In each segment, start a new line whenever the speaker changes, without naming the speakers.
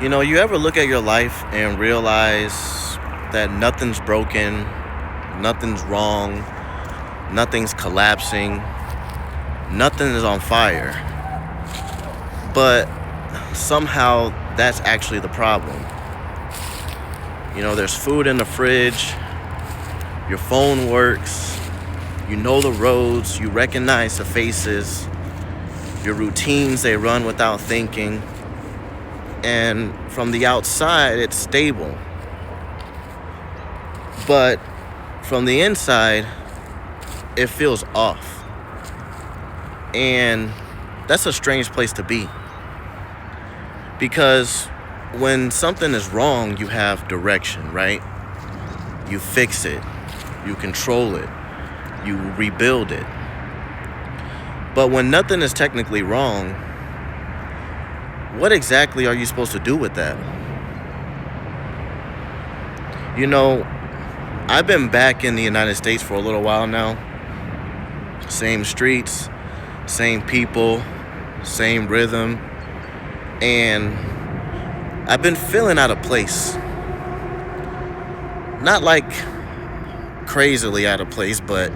You ever look at your life and realize that nothing's broken, nothing's wrong, nothing's collapsing, nothing is on fire, but somehow that's actually the problem. There's food in the fridge, your phone works, you know the roads, you recognize the faces, your routines, they run without thinking, and from the outside, it's stable. But from the inside, it feels off. And that's a strange place to be. Because when something is wrong, you have direction, right? You fix it, you control it, you rebuild it. But when nothing is technically wrong, what exactly are you supposed to do with that? I've been back in the United States for a little while now. Same streets, same people, same rhythm. And I've been feeling out of place. Not like crazily out of place, but,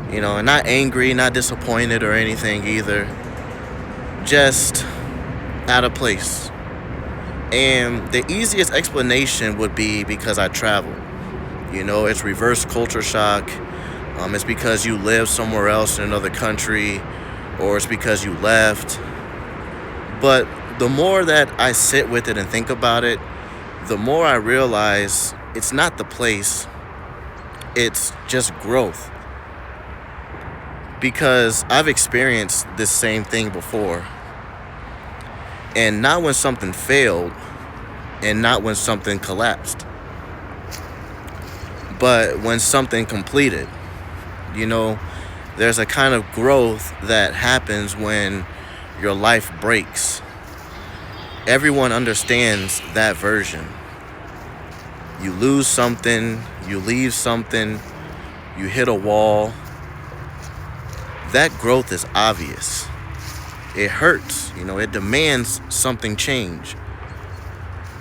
not angry, not disappointed or anything either. Just out of place. And the easiest explanation would be because I travel. It's reverse culture shock. It's because you live somewhere else in another country, or it's because you left. But the more that I sit with it and think about it, the more I realize it's not the place, it's just growth. Because I've experienced this same thing before. And not when something failed, and not when something collapsed, but when something completed. There's a kind of growth that happens when your life breaks. Everyone understands that version. You lose something, you leave something, you hit a wall. That growth is obvious. It hurts, it demands something change.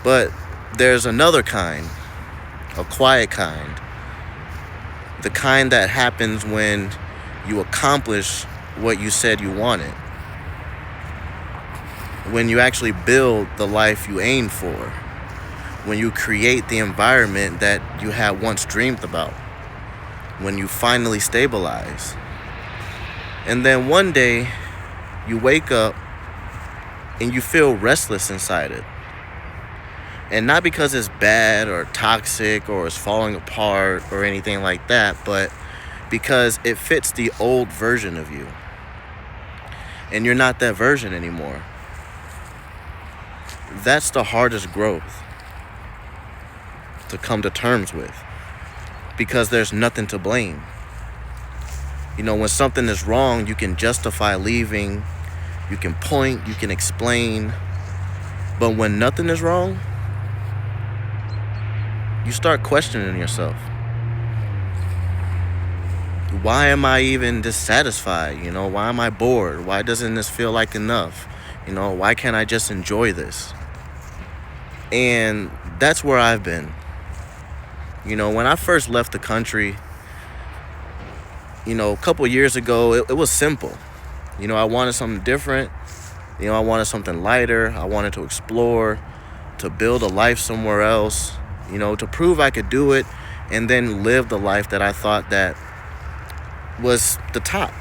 But there's another kind, a quiet kind. The kind that happens when you accomplish what you said you wanted. When you actually build the life you aim for. When you create the environment that you had once dreamed about. When you finally stabilize. And then one day, you wake up and you feel restless inside it. And not because it's bad or toxic or it's falling apart or anything like that, but because it fits the old version of you. And you're not that version anymore. That's the hardest growth to come to terms with, because there's nothing to blame. When something is wrong, you can justify leaving, you can point, you can explain. But when nothing is wrong, you start questioning yourself. Why am I even dissatisfied? Why am I bored? Why doesn't this feel like enough? Why can't I just enjoy this? And that's where I've been. When I first left the country, a couple years ago, it was simple. I wanted something different. I wanted something lighter. I wanted to explore, to build a life somewhere else, to prove I could do it, and then live the life that I thought that was the top.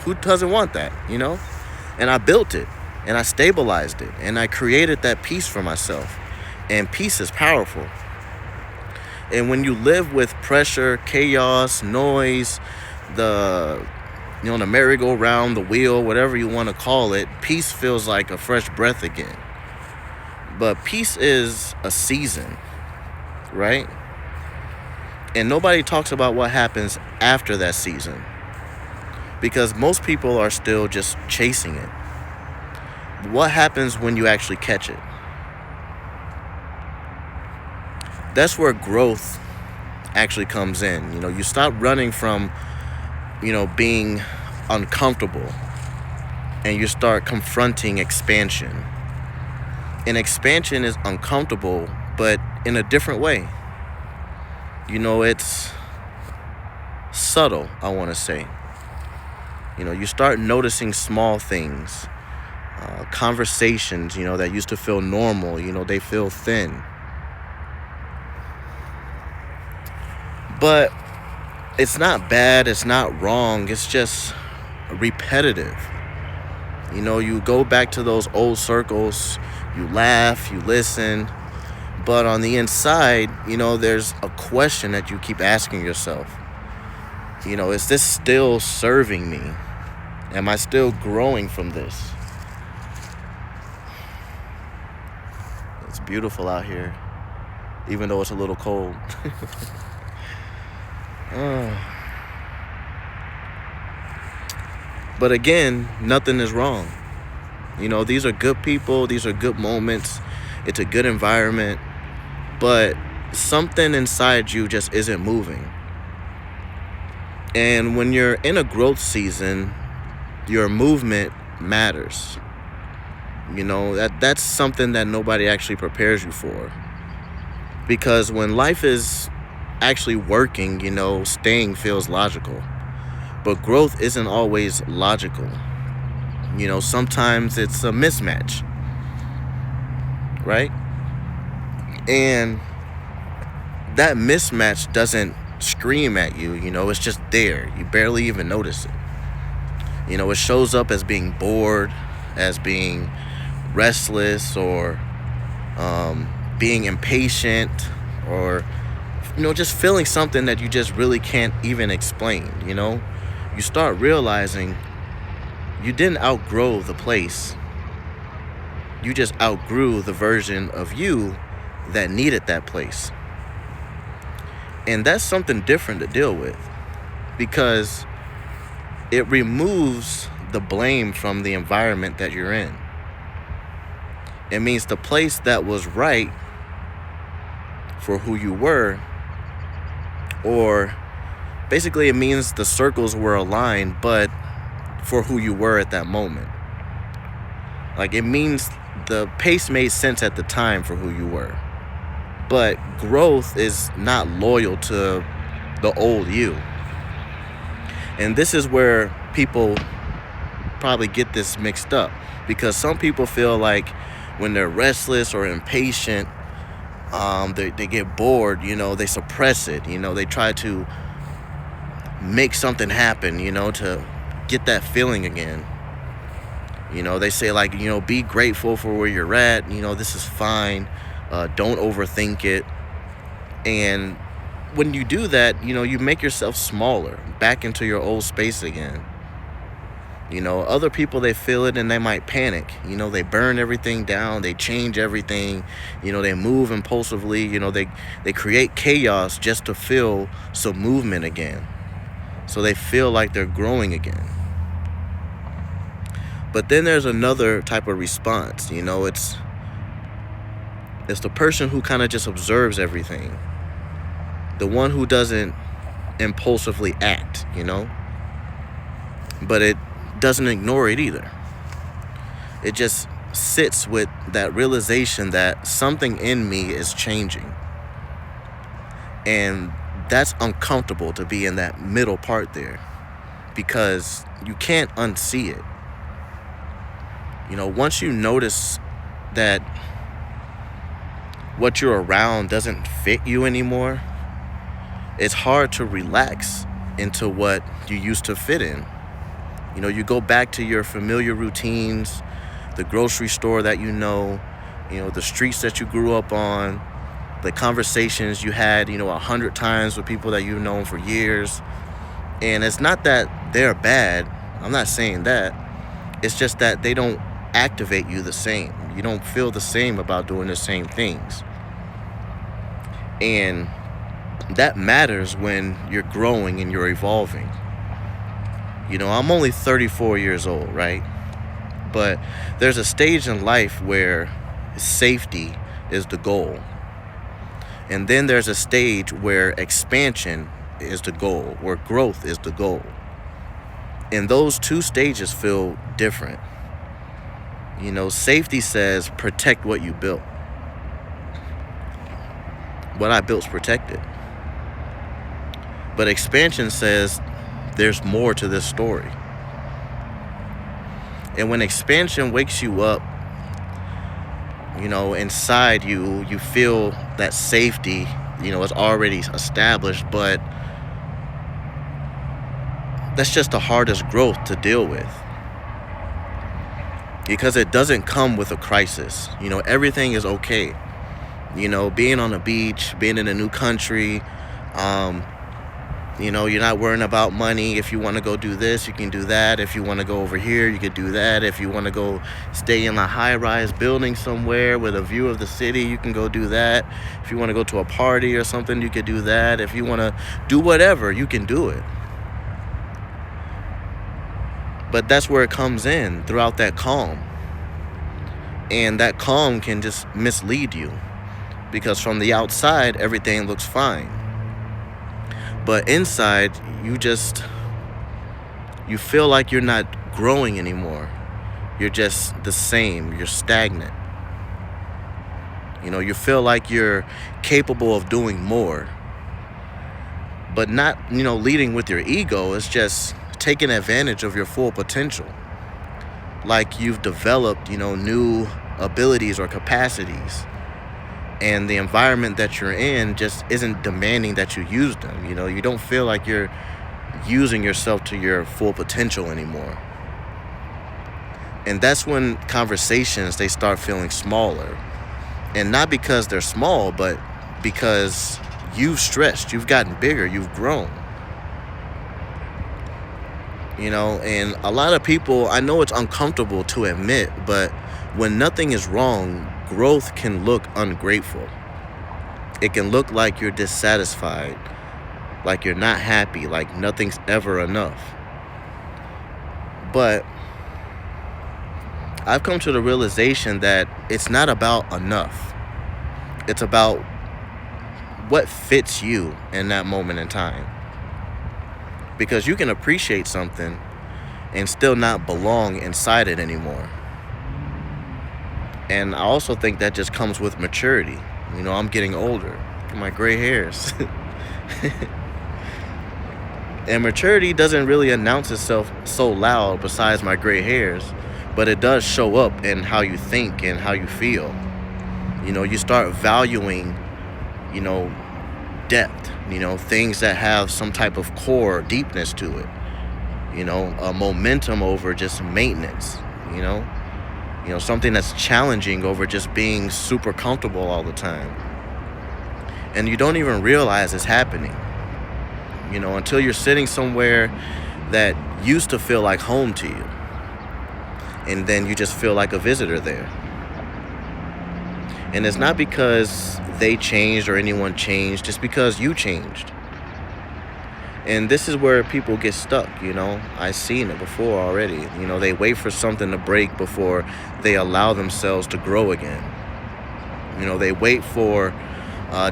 Who doesn't want that? And I built it, and I stabilized it, and I created that peace for myself. And peace is powerful. And when you live with pressure, chaos, noise, the merry-go-round, the wheel, whatever you want to call it, peace feels like a fresh breath again. But peace is a season, right? And nobody talks about what happens after that season, because most people are still just chasing it. What happens when you actually catch it? That's where growth actually comes in. You stop running from, being uncomfortable, and you start confronting expansion. And expansion is uncomfortable, but in a different way. It's subtle, I want to say. You start noticing small things, conversations, that used to feel normal, they feel thin. But it's not bad, it's not wrong, it's just repetitive. You go back to those old circles, you laugh, you listen, but on the inside, there's a question that you keep asking yourself. Is this still serving me? Am I still growing from this? It's beautiful out here, even though it's a little cold. But again, nothing is wrong. These are good people. These are good moments. It's a good environment. But something inside you just isn't moving. And when you're in a growth season, your movement matters. That's something that nobody actually prepares you for. Because when life is actually working, staying feels logical. But growth isn't always logical. Sometimes it's a mismatch, right? And that mismatch doesn't scream at you, it's just there. You barely even notice it. It shows up as being bored, as being restless, or being impatient, or just feeling something that you just really can't even explain. You start realizing you didn't outgrow the place. You just outgrew the version of you that needed that place. And that's something different to deal with, because it removes the blame from the environment that you're in. It means the place that was right for who you were, or basically it means the circles were aligned, but for who you were at that moment. Like, it means the pace made sense at the time for who you were. But growth is not loyal to the old you. And this is where people probably get this mixed up, because some people feel like when they're restless or impatient, they get bored, they suppress it, they try to make something happen, to get that feeling again. They say, like, be grateful for where you're at, this is fine, don't overthink it. And when you do that, you make yourself smaller, back into your old space again. Other people, they feel it and they might panic. They burn everything down, they change everything, they move impulsively, they create chaos just to feel some movement again. So they feel like they're growing again. But then there's another type of response, it's the person who kind of just observes everything. The one who doesn't impulsively act, but it doesn't ignore it either. It just sits with that realization that something in me is changing. And that's uncomfortable, to be in that middle part there, because you can't unsee it. Once you notice that what you're around doesn't fit you anymore, it's hard to relax into what you used to fit in. You go back to your familiar routines, the grocery store that the streets that you grew up on, the conversations you had, 100 times with people that you've known for years. And it's not that they're bad. I'm not saying that. It's just that they don't activate you the same. You don't feel the same about doing the same things. And that matters when you're growing and you're evolving. I'm only 34 years old, right? But there's a stage in life where safety is the goal. And then there's a stage where expansion is the goal, where growth is the goal. And those two stages feel different. Safety says protect what you built. What I built's protected. But expansion says there's more to this story. And when expansion wakes you up, inside you feel that safety, is already established, but that's just the hardest growth to deal with. Because it doesn't come with a crisis. Everything is okay. Being on the beach, being in a new country, you're not worrying about money. If you want to go do this, you can do that. If you want to go over here, you can do that. If you want to go stay in a high-rise building somewhere with a view of the city, you can go do that. If you want to go to a party or something, you can do that. If you want to do whatever, you can do it. But that's where it comes in, throughout that calm. And that calm can just mislead you, because from the outside, everything looks fine. But inside, you feel like you're not growing anymore. You're just the same. You're stagnant. You feel like you're capable of doing more. But not, leading with your ego. It's just taking advantage of your full potential. Like you've developed, new abilities or capacities. And the environment that you're in just isn't demanding that you use them. You don't feel like you're using yourself to your full potential anymore. And that's when conversations, they start feeling smaller. And not because they're small, but because you've stretched, you've gotten bigger, you've grown. And a lot of people, I know it's uncomfortable to admit, but when nothing is wrong, growth can look ungrateful. It can look like you're dissatisfied, like you're not happy, like nothing's ever enough. But I've come to the realization that it's not about enough. It's about what fits you in that moment in time. Because you can appreciate something and still not belong inside it anymore. And I also think that just comes with maturity. I'm getting older. Look at my gray hairs. And maturity doesn't really announce itself so loud besides my gray hairs, but it does show up in how you think and how you feel. You start valuing, depth, things that have some type of core deepness to it, a momentum over just maintenance, something that's challenging over just being super comfortable all the time. And you don't even realize it's happening, until you're sitting somewhere that used to feel like home to you. And then you just feel like a visitor there. And it's not because they changed or anyone changed, it's because you changed. And this is where people get stuck, I've seen it before already. They wait for something to break before they allow themselves to grow again. They wait for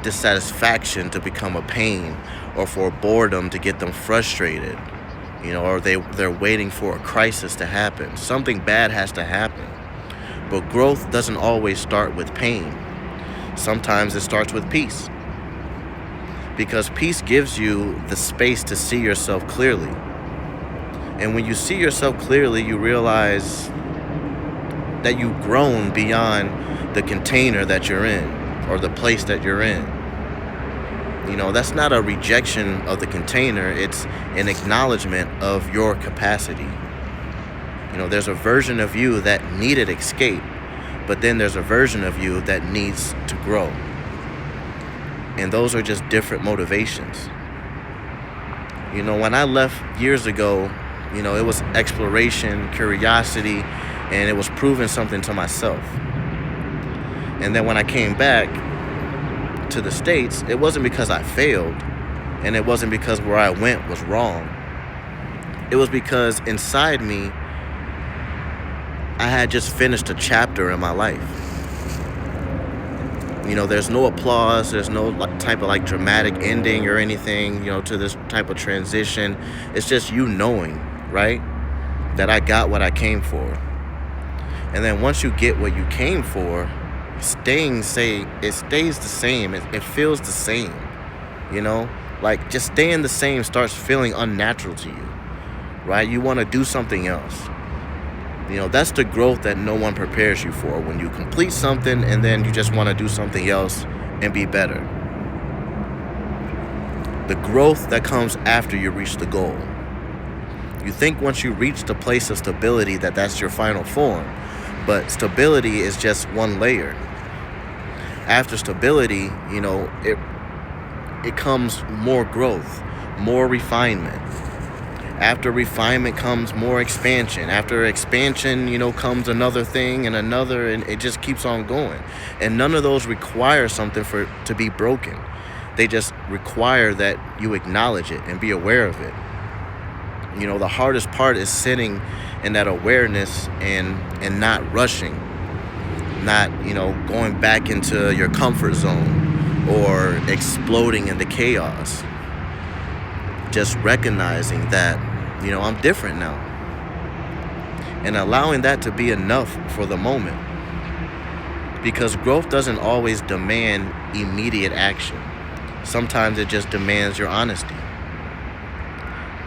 dissatisfaction to become a pain, or for boredom to get them frustrated, or they're waiting for a crisis to happen. Something bad has to happen. But growth doesn't always start with pain. Sometimes it starts with peace. Because peace gives you the space to see yourself clearly. And when you see yourself clearly, you realize that you've grown beyond the container that you're in, or the place that you're in. That's not a rejection of the container, it's an acknowledgement of your capacity. There's a version of you that needed escape, but then there's a version of you that needs to grow. And those are just different motivations. When I left years ago, it was exploration, curiosity, and it was proving something to myself. And then when I came back to the States, it wasn't because I failed, and it wasn't because where I went was wrong. It was because inside me, I had just finished a chapter in my life. There's no applause, there's no type of dramatic ending or anything, to this type of transition. It's just you knowing, right, that I got what I came for. And then once you get what you came for, it stays the same. It feels the same, you know? Like, just staying the same starts feeling unnatural to you, right? You want to do something else. You know, that's the growth that no one prepares you for. When you complete something and then you just want to do something else and be better. The growth that comes after you reach the goal. You think once you reach the place of stability that's your final form. But stability is just one layer. After stability, you know, it comes more growth, more refinement. After refinement comes more expansion. After expansion, you know, comes another thing and another, and it just keeps on going. And none of those require something to be broken. They just require that you acknowledge it and be aware of it. You know, the hardest part is sitting in that awareness and not rushing, not, you know, going back into your comfort zone or exploding into chaos. Just recognizing that, you know, I'm different now. And allowing that to be enough for the moment. Because growth doesn't always demand immediate action. Sometimes it just demands your honesty.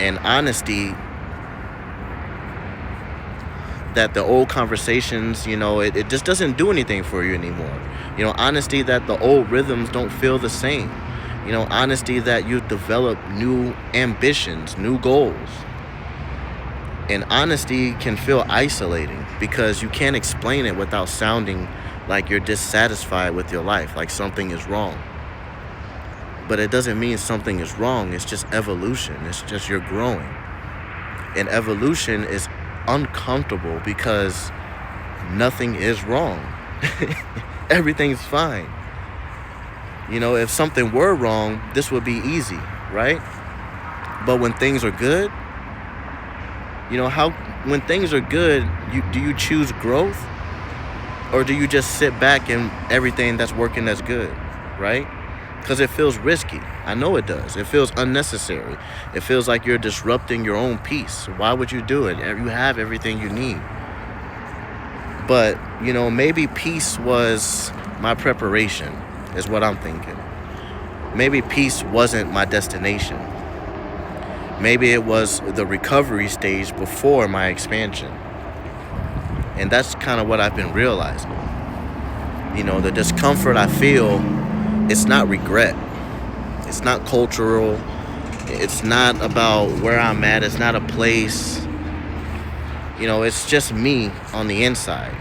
And honesty that the old conversations, you know, it just doesn't do anything for you anymore. You know, honesty that the old rhythms don't feel the same. You know, honesty that you develop new ambitions, new goals. And honesty can feel isolating because you can't explain it without sounding like you're dissatisfied with your life, like something is wrong. But it doesn't mean something is wrong. It's just evolution. It's just you're growing. And evolution is uncomfortable because nothing is wrong. Everything's fine. You know, if something were wrong, this would be easy, right? But when things are good, you know, when things are good, do you choose growth? Or do you just sit back and everything that's working that's good, right? Because it feels risky. I know it does. It feels unnecessary. It feels like you're disrupting your own peace. Why would you do it? You have everything you need. But, you know, maybe peace was my preparation, is what I'm thinking. Maybe peace wasn't my destination. Maybe it was the recovery stage before my expansion. And that's kind of what I've been realizing. You know, the discomfort I feel, it's not regret. It's not cultural. It's not about where I'm at. It's not a place. You know, it's just me on the inside.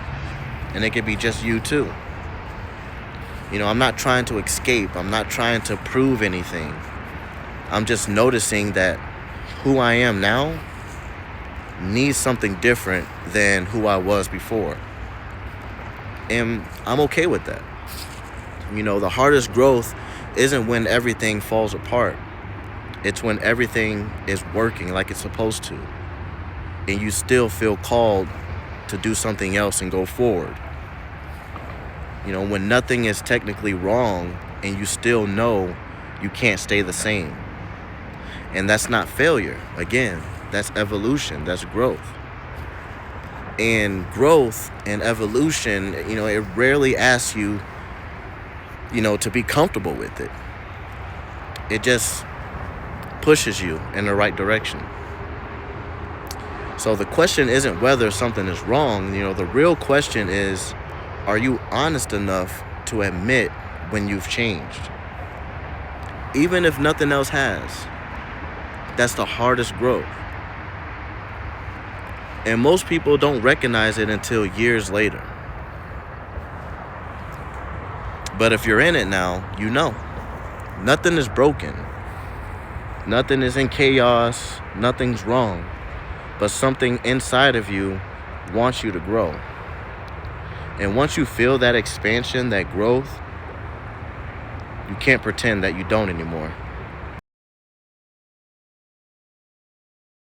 And it could be just you too. You know, I'm not trying to escape. I'm not trying to prove anything. I'm just noticing that who I am now needs something different than who I was before. And I'm okay with that. You know, the hardest growth isn't when everything falls apart. It's when everything is working like it's supposed to. And you still feel called to do something else and go forward. You know, when nothing is technically wrong and you still know you can't stay the same. And that's not failure. Again, that's evolution. That's growth. And growth and evolution, you know, it rarely asks you, you know, to be comfortable with it. It just pushes you in the right direction. So the question isn't whether something is wrong. You know, the real question is, are you honest enough to admit when you've changed? Even if nothing else has. That's the hardest growth. And most people don't recognize it until years later. But if you're in it now, you know. Nothing is broken. Nothing is in chaos. Nothing's wrong. But something inside of you wants you to grow. And once you feel that expansion, that growth, you can't pretend that you don't anymore.